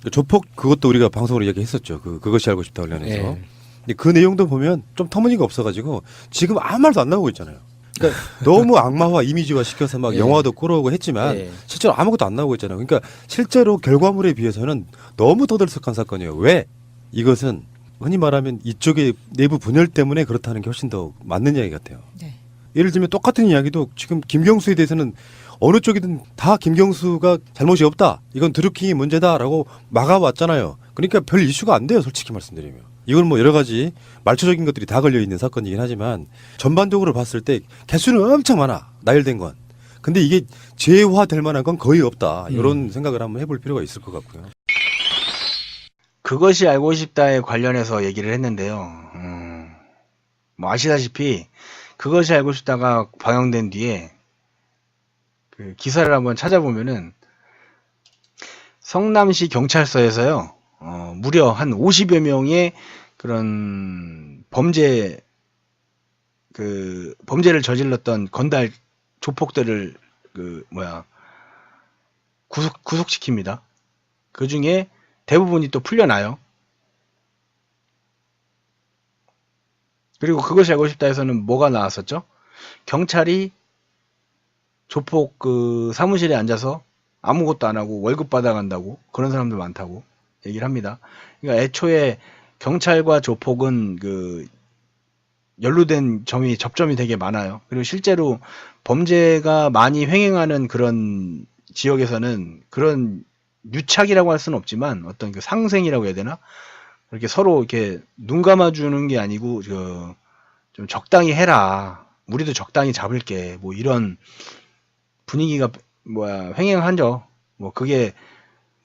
조폭 그것도 우리가 방송으로 이야기했었죠. 그것이 알고 싶다 관련해서. 예. 근데 그 내용도 보면 좀 터무니가 없어가지고 지금 아무 말도 안 나오고 있잖아요. 그러니까 너무 악마화 이미지화 시켜서 막 예. 영화도 끌어오고 했지만 예. 실제로 아무것도 안 나오고 있잖아요. 그러니까 실제로 결과물에 비해서는 너무 떠들썩한 사건이에요. 왜? 이것은 흔히 말하면 이쪽의 내부 분열 때문에 그렇다는 게 훨씬 더 맞는 이야기 같아요. 네. 예를 들면 똑같은 이야기도 지금 김경수에 대해서는 어느 쪽이든 다 김경수가 잘못이 없다. 이건 드루킹이 문제다라고 막아왔잖아요. 그러니까 별 이슈가 안 돼요. 솔직히 말씀드리면. 이건 뭐 여러 가지 말초적인 것들이 다 걸려있는 사건이긴 하지만 전반적으로 봤을 때 개수는 엄청 많아. 나열된 건. 근데 이게 재화될 만한 건 거의 없다. 이런 생각을 한번 해볼 필요가 있을 것 같고요. 그것이 알고 싶다에 관련해서 얘기를 했는데요. 뭐 아시다시피 그것이 알고 싶다가 방영된 뒤에 그 기사를 한번 찾아보면은 성남시 경찰서에서요, 무려 한 50여 명의 그런 범죄를 저질렀던 건달 조폭들을 구속시킵니다. 그 중에 대부분이 또 풀려나요. 그리고 그것이 알고 싶다에서는 뭐가 나왔었죠? 경찰이 조폭 그 사무실에 앉아서 아무것도 안 하고 월급 받아간다고 그런 사람들 많다고 얘기를 합니다. 그러니까 애초에 경찰과 조폭은 그 연루된 접점이 되게 많아요. 그리고 실제로 범죄가 많이 횡행하는 그런 지역에서는 그런 유착이라고 할 수는 없지만 어떤 그 상생이라고 해야 되나? 이렇게 서로 이렇게 눈 감아주는 게 아니고 좀 적당히 해라. 우리도 적당히 잡을게. 뭐 이런 분위기가 횡행하죠. 뭐 그게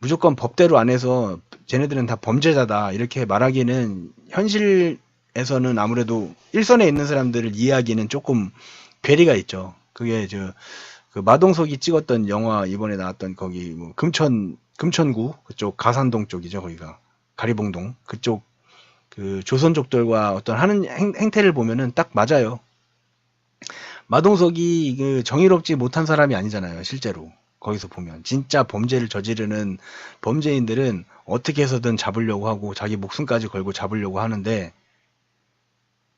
무조건 법대로 안 해서 쟤네들은 다 범죄자다 이렇게 말하기는 현실에서는 아무래도 일선에 있는 사람들을 이해하기는 조금 괴리가 있죠. 그게 그 마동석이 찍었던 영화 이번에 나왔던 거기 뭐 금천구 그쪽 가산동 쪽이죠. 거기가 가리봉동 그쪽 그 조선족들과 어떤 하는 행태를 보면은 딱 맞아요. 마동석이 그 정의롭지 못한 사람이 아니잖아요. 실제로 거기서 보면 진짜 범죄를 저지르는 범죄인들은 어떻게 해서든 잡으려고 하고 자기 목숨까지 걸고 잡으려고 하는데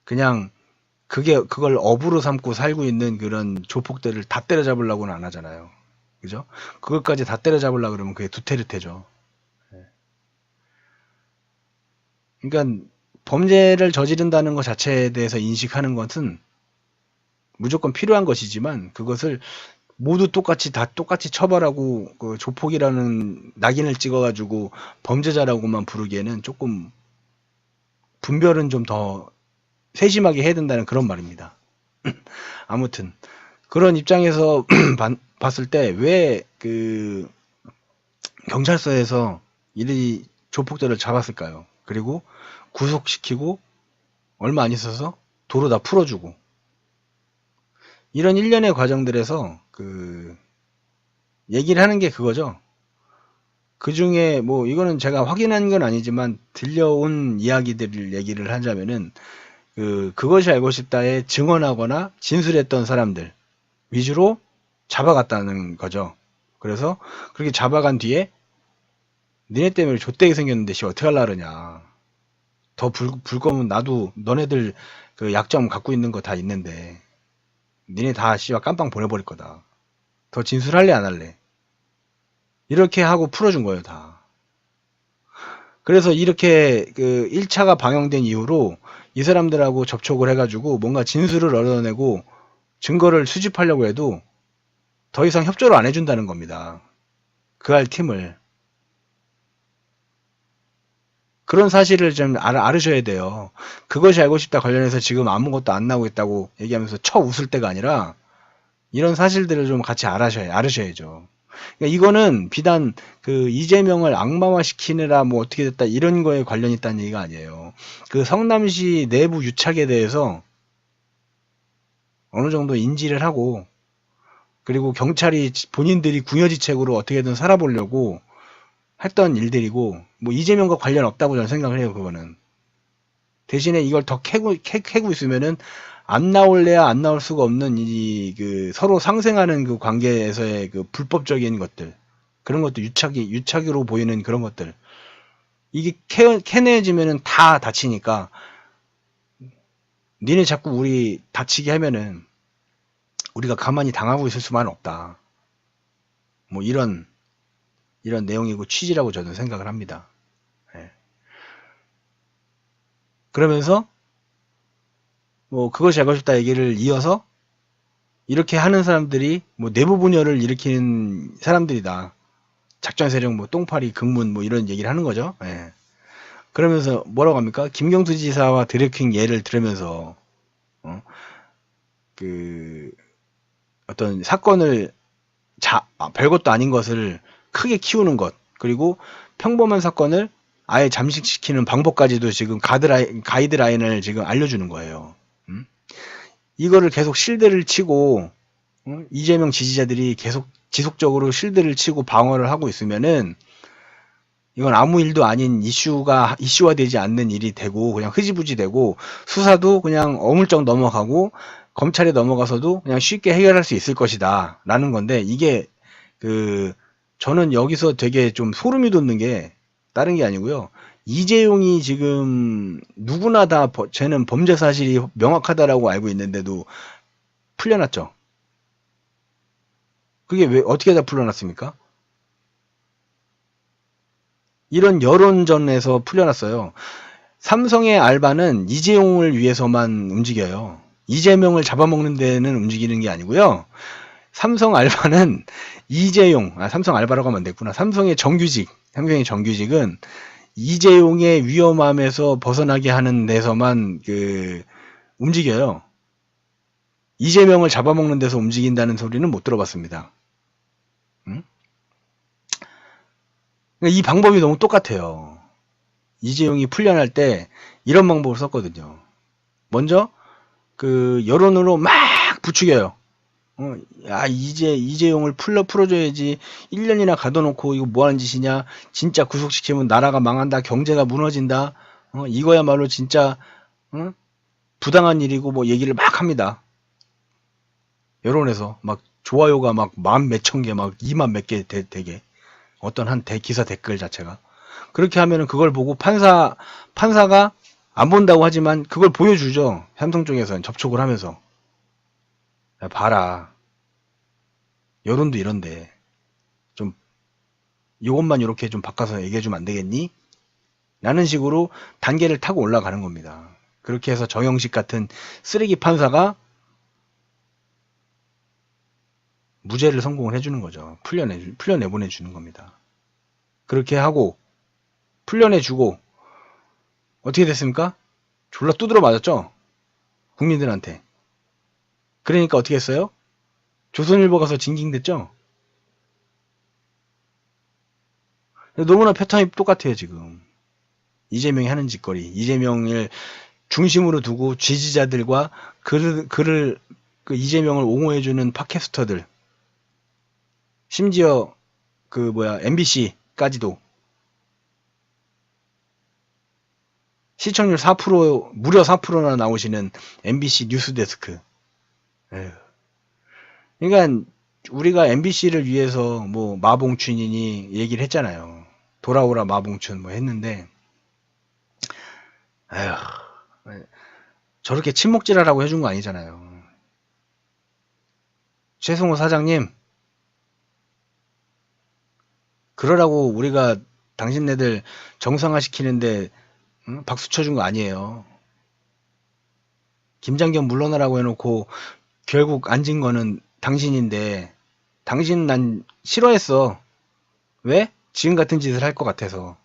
그냥 그걸 업으로 삼고 살고 있는 그런 조폭들을 다 때려잡으려고는 안 하잖아요. 그죠? 그것까지 다 때려잡으려고 그러면 그게 두테르테죠. 그러니까 범죄를 저지른다는 것 자체에 대해서 인식하는 것은 무조건 필요한 것이지만 그것을 모두 다 똑같이 처벌하고 그 조폭이라는 낙인을 찍어가지고 범죄자라고만 부르기에는 조금 분별은 좀 더 세심하게 해야 된다는 그런 말입니다. 아무튼 그런 입장에서 봤을 때 왜 그 경찰서에서 이 조폭들을 잡았을까요? 그리고 구속시키고 얼마 안 있어서 도로 다 풀어주고 이런 일련의 과정들에서 그 얘기를 하는 게 그거죠. 그 중에 뭐 이거는 제가 확인한 건 아니지만 들려온 이야기들을 얘기를 하자면은 그것이 알고 싶다에 증언하거나 진술했던 사람들 위주로 잡아갔다는 거죠. 그래서 그렇게 잡아간 뒤에 니네 때문에 좆되게 생겼는데 씨 어떻게 하려고 그러냐. 더 불 거면 나도 너네들 그 약점 갖고 있는 거 다 있는데 니네 다 씨발 깜빵 보내버릴 거다. 더 진술할래 안 할래? 이렇게 하고 풀어준 거예요 다. 그래서 이렇게 그 1차가 방영된 이후로 이 사람들하고 접촉을 해가지고 뭔가 진술을 얻어내고 증거를 수집하려고 해도 더 이상 협조를 안 해준다는 겁니다. 그 할 팀을. 그런 사실을 좀 알으셔야 돼요. 그것이 알고 싶다 관련해서 지금 아무것도 안 나오고 있다고 얘기하면서 쳐 웃을 때가 아니라 이런 사실들을 좀 같이 알으셔야죠. 그러니까 이거는 비단 그 이재명을 악마화 시키느라 뭐 어떻게 됐다 이런 거에 관련이 있다는 얘기가 아니에요. 그 성남시 내부 유착에 대해서 어느 정도 인지를 하고 그리고 경찰이 본인들이 궁여지책으로 어떻게든 살아보려고 했던 일들이고 뭐 이재명과 관련 없다고 저는 생각을 해요. 그거는 대신에 이걸 더 캐고 있으면은 안 나올래야 안 나올 수가 없는 그 서로 상생하는 그 관계에서의 그 불법적인 것들 그런 것도 유착으로 보이는 그런 것들 이게 캐내지면은 다 다치니까 니네 자꾸 우리 다치게 하면은 우리가 가만히 당하고 있을 수만은 없다. 뭐 이런 내용이고 취지라고 저는 생각을 합니다. 예. 그러면서 뭐 그것이 잘못했다 얘기를 이어서 이렇게 하는 사람들이 뭐 내부 분열을 일으키는 사람들이다. 작전 세력 뭐 똥파리 극문 뭐 이런 얘기를 하는 거죠. 예. 그러면서 뭐라고 합니까? 김경수 지사와 드래킹 예를 들으면서 그 어떤 사건을 별것도 아닌 것을 크게 키우는 것, 그리고 평범한 사건을 아예 잠식시키는 방법까지도 지금 가이드라인을 지금 알려주는 거예요. 이거를 계속 실드를 치고 이재명 지지자들이 계속 지속적으로 실드를 치고 방어를 하고 있으면은 이건 아무 일도 아닌 이슈화되지 않는 일이 되고 그냥 흐지부지 되고 수사도 그냥 어물쩍 넘어가고 검찰에 넘어가서도 그냥 쉽게 해결할 수 있을 것이다 라는 건데, 이게 저는 여기서 되게 좀 소름이 돋는 게 다른 게 아니고요. 이재용이 지금 누구나 다 쟤는 범죄 사실이 명확하다라고 알고 있는데도 풀려났죠. 그게 왜 어떻게 다 풀려났습니까? 이런 여론전에서 풀려났어요. 삼성의 알바는 이재용을 위해서만 움직여요. 이재명을 잡아먹는 데는 움직이는 게 아니고요. 삼성 알바는 삼성 알바라고 하면 안 됐구나. 삼성의 정규직은 이재용의 위험함에서 벗어나게 하는 데서만 움직여요. 이재명을 잡아먹는 데서 움직인다는 소리는 못 들어봤습니다. 응? 이 방법이 너무 똑같아요. 이재용이 풀려날 때 이런 방법을 썼거든요. 먼저 여론으로 막 부추겨요. 이재용을 풀어줘야지. 1년이나 가둬놓고 이거 뭐하는 짓이냐. 진짜 구속시키면 나라가 망한다. 경제가 무너진다. 이거야말로 진짜 부당한 일이고 뭐 얘기를 막 합니다. 여론에서 막 좋아요가 막 10,000몇 개, 막 2만 몇 개 되게. 어떤 한 기사 댓글 자체가. 그렇게 하면은 그걸 보고 판사가 안 본다고 하지만 그걸 보여주죠. 삼성 쪽에서는 접촉을 하면서. 야, 봐라. 여론도 이런데 좀 이것만 이렇게 좀 바꿔서 얘기해주면 안 되겠니? 라는 식으로 단계를 타고 올라가는 겁니다. 그렇게 해서 정영식 같은 쓰레기 판사가 무죄를 성공을 해주는 거죠. 풀려내보내주는 겁니다. 그렇게 하고 풀려내주고 어떻게 됐습니까? 졸라 두드러 맞았죠? 국민들한테. 그러니까 어떻게 했어요? 조선일보 가서 징징댔죠? 너무나 패턴이 똑같아요, 지금. 이재명이 하는 짓거리. 이재명을 중심으로 두고 지지자들과 이재명을 옹호해주는 팟캐스터들. 심지어 MBC까지도 시청률 4%, 무려 4%나 나오시는 MBC 뉴스데스크. 에휴. 그러니까 우리가 MBC를 위해서 뭐 마봉춘이니 얘기를 했잖아요. 돌아오라 마봉춘 뭐 했는데, 에휴, 저렇게 침묵질하라고 해준 거 아니잖아요. 최승호 사장님, 그러라고 우리가 당신네들 정상화시키는데 박수 쳐준 거 아니에요. 김장겸 물러나라고 해놓고 결국 앉은 거는 당신인데, 당신 난 싫어했어. 왜? 지금 같은 짓을 할 것 같아서.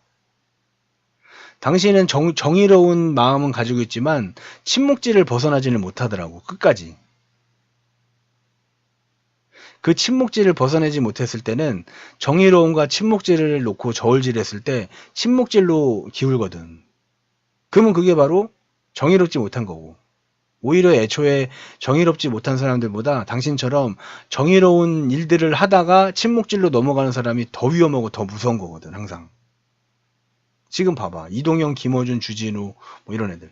당신은 정의로운 마음은 가지고 있지만 침묵질을 벗어나지는 못하더라고, 끝까지. 그 침묵질을 벗어내지 못했을 때는 정의로움과 침묵질을 놓고 저울질했을 때 침묵질로 기울거든. 그러면 그게 바로 정의롭지 못한 거고, 오히려 애초에 정의롭지 못한 사람들보다 당신처럼 정의로운 일들을 하다가 침묵질로 넘어가는 사람이 더 위험하고 더 무서운 거거든, 항상. 지금 봐봐. 이동영, 김어준, 주진우 뭐 이런 애들.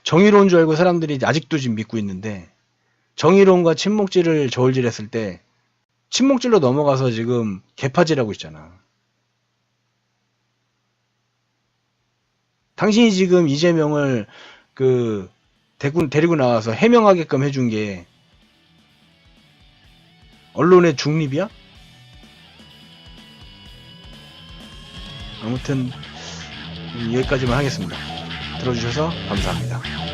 정의로운 줄 알고 사람들이 아직도 지금 믿고 있는데, 정의로움과 침묵질을 저울질했을 때 침묵질로 넘어가서 지금 개파질하고 있잖아. 당신이 지금 이재명을 데리고 나와서 해명하게끔 해준 게 언론의 중립이야? 아무튼 여기까지만 하겠습니다. 들어주셔서 감사합니다.